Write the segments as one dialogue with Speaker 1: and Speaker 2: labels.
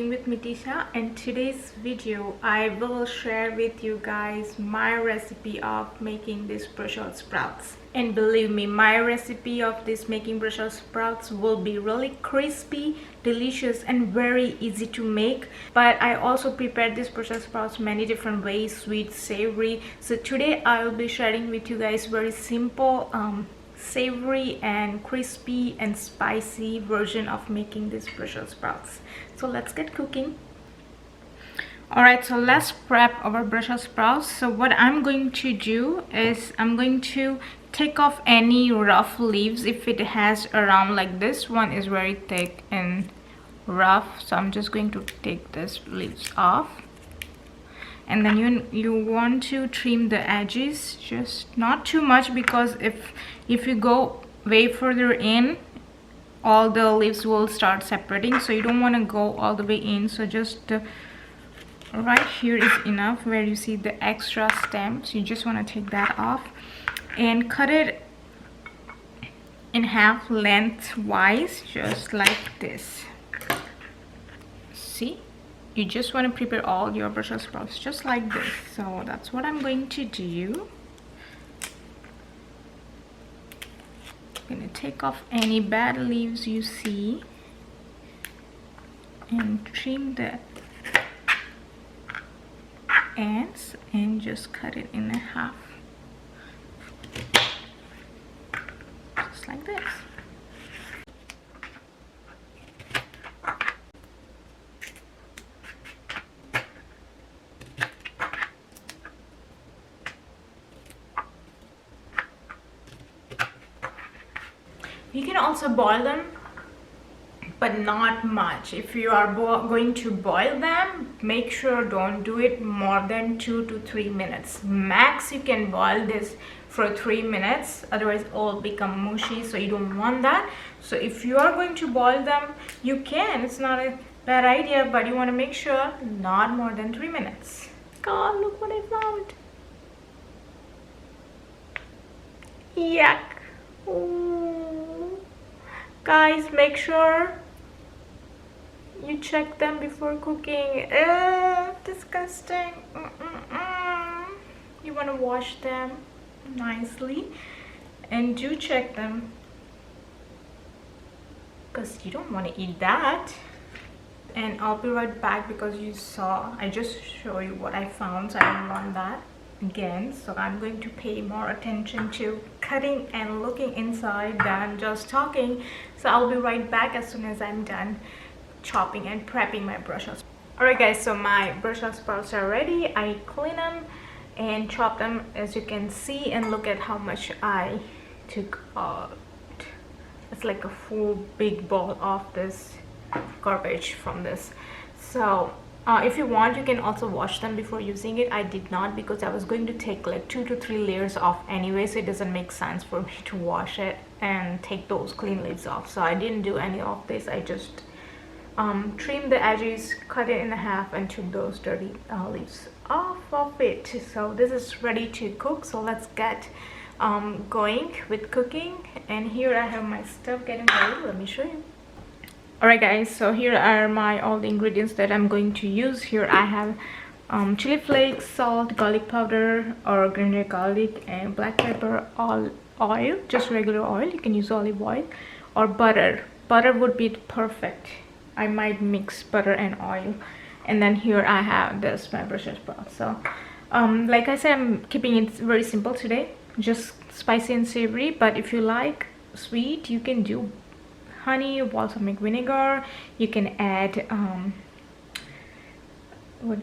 Speaker 1: Cooking with Mitisha, and today's video I will share with you guys my recipe of making these Brussels sprouts. And believe me, my recipe of this making Brussels sprouts will be really crispy, delicious and very easy to make. But I also prepared these Brussels sprouts many different ways, sweet, savory. So today I will be sharing with you guys very simple savory and crispy and spicy version of making these Brussels sprouts. So let's get cooking. Alright, so let's prep our Brussels sprouts. So what I'm going to do is I'm going to take off any rough leaves if it has around, like this one is very thick and rough, so I'm just going to take this leaves off. And then you want to trim the edges, just not too much, because if you go way further in, all the leaves will start separating, so you don't want to go all the way in. So just right here is enough, where you see the extra stems. You just want to take that off and cut it in half lengthwise, just like this. See, you just want to prepare all your Brussels sprouts just like this. So that's what I'm going to do. I'm going to take off any bad leaves you see and trim the ends and just cut it in half, just like this. You can also boil them, but not much. If you are going to boil them, make sure don't do it more than 2 to 3 minutes. Max you can boil this for 3 minutes, otherwise it will become mushy, so you don't want that. So if you are going to boil them, you can. It's not a bad idea, but you want to make sure not more than 3 minutes. God, look what I found. Yuck. Ooh. Guys, make sure you check them before cooking. Disgusting. You want to wash them nicely and do check them, because you don't want to eat that. And I'll be right back, because you saw I just show you what I found, so I don't want that again. So I'm going to pay more attention to cutting and looking inside than just talking. So I'll be right back as soon as I'm done chopping and prepping my Brussels. Alright guys, so my Brussels sprouts are ready. I clean them and chop them, as you can see, and look at how much I took out. It's like a full big bowl of this garbage from this. So if you want, you can also wash them before using it. I did not, because I was going to take like 2 to 3 layers off anyway, so it doesn't make sense for me to wash it and take those clean leaves off. So I didn't do any of this. I just trimmed the edges, cut it in half, and took those dirty leaves off of it. So this is ready to cook, so let's get going with cooking. And here I have my stuff getting ready. Let me show you. Alright guys, so here are all the ingredients that I'm going to use. Here I have chili flakes, salt, garlic powder or ground garlic, and black pepper, oil, just regular oil. You can use olive oil or butter. Butter would be perfect. I might mix butter and oil. And then here I have this, my Brussels sprouts. So like I said, I'm keeping it very simple today, just spicy and savory. But if you like sweet, you can do honey, balsamic vinegar. You can add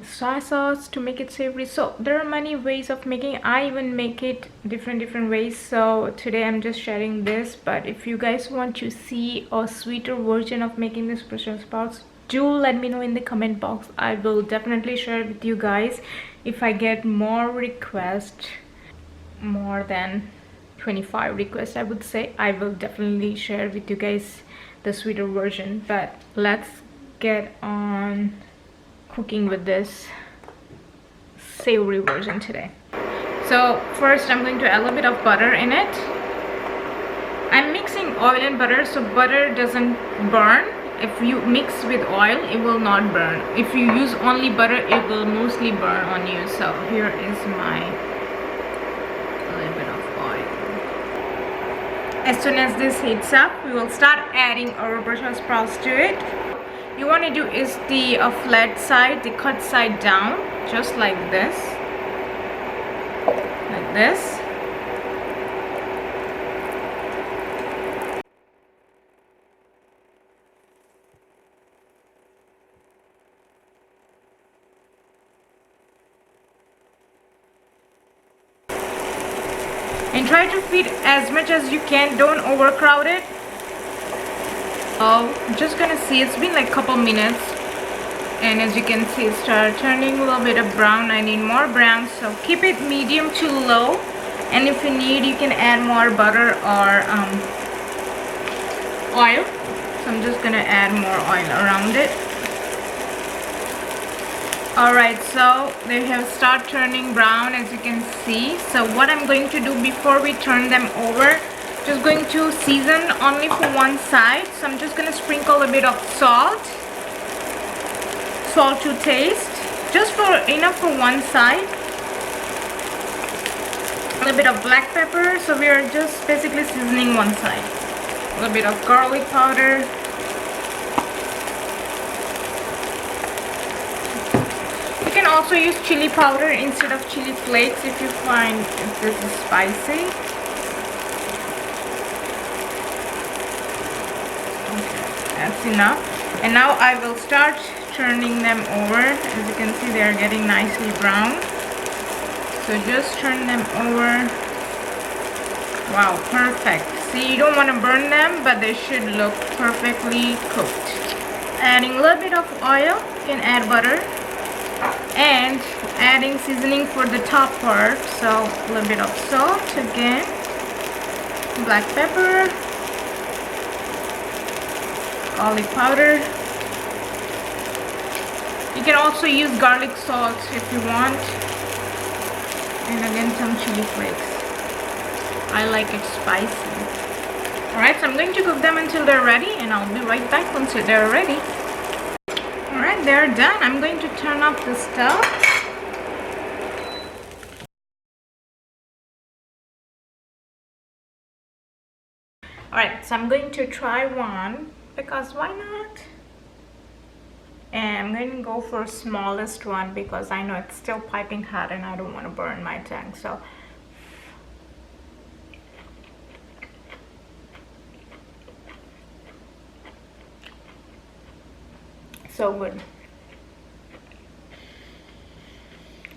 Speaker 1: soy sauce to make it savory. So there are many ways of making. I even make it different ways. So today I'm just sharing this. But if you guys want to see a sweeter version of making this Brussels sprouts, do let me know in the comment box. I will definitely share it with you guys. If I get more requests, more than 25 requests, I would say, I will definitely share with you guys the sweeter version. But let's get on cooking with this savory version today. So first I'm going to add a little bit of butter in it. I'm mixing oil and butter so butter doesn't burn if you mix with oil, it will not burn. If you use only butter, it will mostly burn on you. So here is my little bit of oil. As soon as this heats up, we will start adding our Brussels sprouts to it. You want to do is the flat side, the cut side down, just like this. Like this. And try to feed as much as you can, don't overcrowd it. Oh, I'm just gonna see, it's been like a couple minutes, and as you can see, it started turning a little bit of brown. I need more brown, so keep it medium to low, and if you need, you can add more butter or oil. So I'm just gonna add more oil around it. Alright, so they have started turning brown, as you can see. So what I'm going to do before we turn them over, just going to season only for one side. So I'm just going to sprinkle a bit of salt to taste, just for enough for one side. A little bit of black pepper, so we are just basically seasoning one side. A little bit of garlic powder. You can also use chili powder instead of chili flakes if you find this is spicy. Okay, that's enough. And now I will start turning them over. As you can see, they are getting nicely brown. So just turn them over. Wow, perfect. See, you don't want to burn them, but they should look perfectly cooked. Adding a little bit of oil, you can add butter. And adding seasoning for the top part, so a little bit of salt again, black pepper, garlic powder. You can also use garlic salt if you want, and again some chili flakes. I like it spicy. Alright, so I'm going to cook them until they're ready, and I'll be right back once they're ready. Alright, they're done. I'm going to turn off the stove. Alright, so I'm going to try one, because why not? And I'm going to go for smallest one because I know it's still piping hot and I don't want to burn my tongue. So good.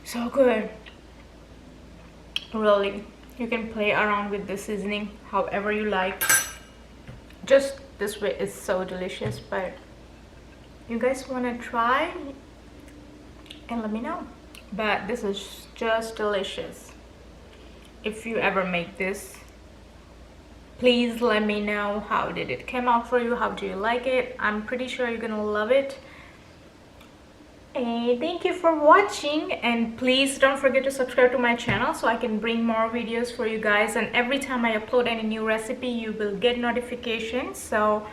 Speaker 1: So good. Really, you can play around with the seasoning however you like. Just this way is so delicious, but you guys want to try and let me know. But this is just delicious. If you ever make this, please let me know how did it come out for you, how do you like it. I'm pretty sure you're gonna love it. And thank you for watching, and please don't forget to subscribe to my channel so I can bring more videos for you guys, and every time I upload any new recipe you will get notifications. So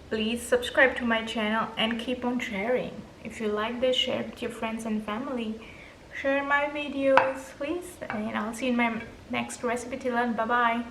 Speaker 1: please subscribe to my channel and keep on sharing. If you like this, share with your friends and family. Share my videos please, and I'll see you in my next recipe. Till then, bye bye.